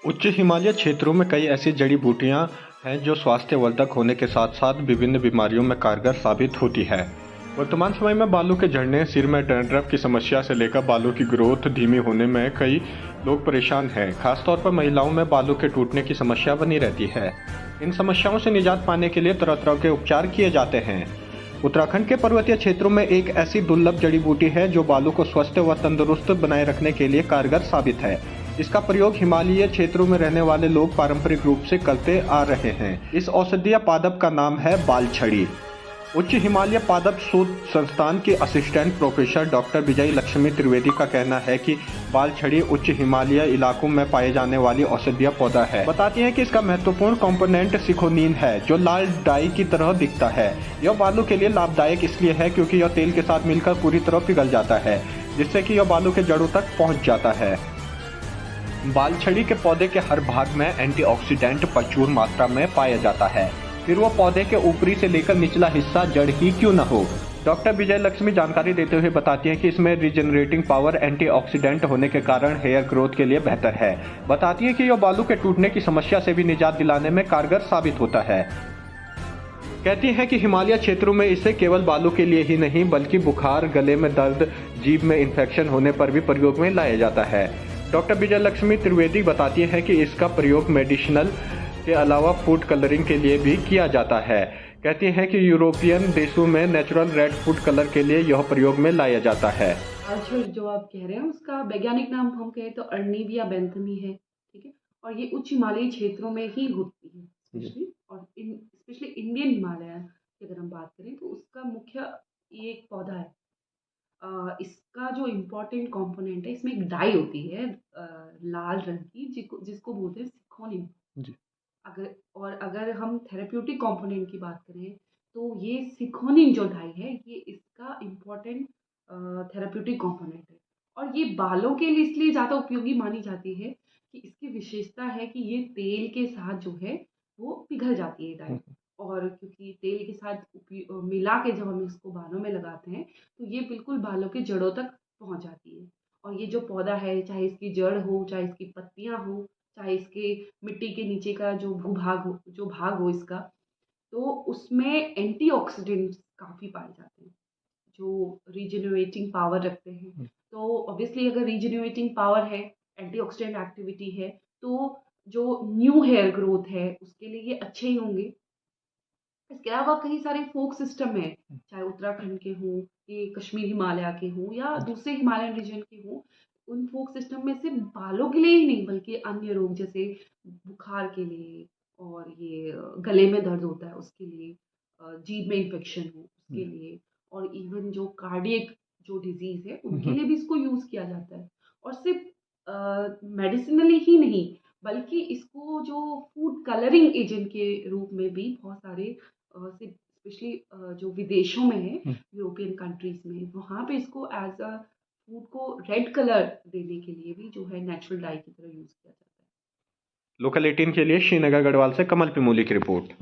उच्च हिमालय क्षेत्रों में कई ऐसी जड़ी बूटियां हैं जो स्वास्थ्यवर्धक होने के साथ साथ विभिन्न बीमारियों में कारगर साबित होती है। वर्तमान समय में बालों के झड़ने, सिर में डैंड्रफ की समस्या से लेकर बालों की ग्रोथ धीमी होने में कई लोग परेशान हैं। खासतौर पर महिलाओं में बालों के टूटने की समस्या बनी रहती है। इन समस्याओं से निजात पाने के लिए तरह तरह के उपचार किए जाते हैं। उत्तराखंड के पर्वतीय क्षेत्रों में एक ऐसी दुर्लभ जड़ी बूटी है जो बालों को स्वस्थ व तंदुरुस्त बनाए रखने के लिए कारगर साबित है। इसका प्रयोग हिमालयी क्षेत्रों में रहने वाले लोग पारंपरिक रूप से करते आ रहे हैं। इस औषधीय पादप का नाम है बालछड़ी। उच्च हिमालय पादप शोध संस्थान के असिस्टेंट प्रोफेसर डॉक्टर विजय लक्ष्मी त्रिवेदी का कहना है कि बालछड़ी उच्च हिमालय इलाकों में पाए जाने वाली औषधीय पौधा है। बताती हैं कि इसका महत्वपूर्ण कंपोनेंट सिकोनिन है जो लाल डाई की तरह दिखता है। यह बालों के लिए लाभदायक इसलिए है क्योंकि यह तेल के साथ मिलकर पूरी तरह पिघल जाता है, जिससे कि यह बालों के जड़ों तक पहुंच जाता है। बालछड़ी के पौधे के हर भाग में एंटीऑक्सीडेंट प्रचुर मात्रा में पाया जाता है, फिर वो पौधे के ऊपरी से लेकर निचला हिस्सा जड़ ही क्यों न हो। डॉक्टर विजय लक्ष्मी जानकारी देते हुए बताती हैं कि इसमें रिजेनरेटिंग पावर एंटीऑक्सीडेंट होने के कारण हेयर ग्रोथ के लिए बेहतर है। बताती हैं कि यह बालों के टूटने की समस्या से भी निजात दिलाने में कारगर साबित होता है। कहती हैं कि हिमालय क्षेत्रों में इसे केवल बालों के लिए ही नहीं बल्कि बुखार, गले में दर्द, जीभ में इन्फेक्शन होने पर भी प्रयोग में लाया जाता है। डॉक्टर विजय लक्ष्मी त्रिवेदी बताती हैं कि इसका प्रयोग मेडिसिनल के अलावा फूड कलरिंग के लिए भी किया जाता है। कहती हैं कि यूरोपियन देशों में नेचुरल रेड फूड कलर के लिए यह प्रयोग में लाया जाता है। आजकल जो आप कह रहे हैं उसका वैज्ञानिक नाम हम कहें तो अर्निविया बेंथमी है, ठीक है। और ये उच्च हिमालयी क्षेत्रों में ही होती है स्पेशली, और स्पेशली इंडियन हिमालय की अगर हम बात करें तो उसका मुख्य ये एक पौधा है। इसका जो इम्पोर्टेंट कंपोनेंट है, इसमें एक डाई होती है लाल रंग की, जिसको जिसको बोलते हैं सिकोनिन। जी। अगर हम थेरेप्यूटिक कंपोनेंट की बात करें तो ये सिकोनिन जो डाई है ये इसका इम्पोर्टेंट थेरेप्यूटिक कंपोनेंट है। और ये बालों के लिए इसलिए ज़्यादा उपयोगी मानी जाती है कि इसकी विशेषता है कि ये तेल के साथ जो है वो पिघल जाती है डाई। और क्योंकि तेल के साथ मिला के जब हम इसको बालों में लगाते हैं तो ये बिल्कुल बालों के जड़ों तक पहुंच जाती है। और ये जो पौधा है, चाहे इसकी जड़ हो, चाहे इसकी पत्तियां हो, चाहे इसके मिट्टी के नीचे का जो भूभाग हो, जो भाग हो इसका, तो उसमें एंटीऑक्सीडेंट्स काफ़ी पाए जाते हैं, जो रीजेनरेटिंग पावर रखते हैं। तो ऑब्वियसली अगर रीजेनरेटिंग पावर है, एंटीऑक्सीडेंट एक्टिविटी है, तो जो न्यू हेयर ग्रोथ है, उसके लिए ये अच्छे ही होंगे। इसके अलावा कई सारे फ़ोक सिस्टम हैं, चाहे उत्तराखंड के हों, ये कश्मीर हिमालय के हों या दूसरे हिमालयन रीजन के हों। उन फ़ोक सिस्टम में सिर्फ़ बालों के लिए ही नहीं बल्कि अन्य रोग जैसे बुखार के लिए, और ये गले में दर्द होता है उसके लिए, जीभ में इन्फेक्शन हो उसके लिए, और इवन जो कार्डियक जो डिज़ीज़ है उनके लिए भी इसको यूज़ किया जाता है। और सिर्फ़ मेडिसिनली ही नहीं बल्कि इसको जो फूड कलरिंग एजेंट के रूप में भी बहुत सारे स्पेशली जो विदेशों में है, यूरोपियन कंट्रीज में, वहाँ पे इसको एज अ फूड को रेड कलर देने के लिए भी जो है नेचुरल डाई की तरह यूज किया जाता है। लोकल 18 के लिए श्रीनगर गढ़वाल से कमल पिमोली की रिपोर्ट।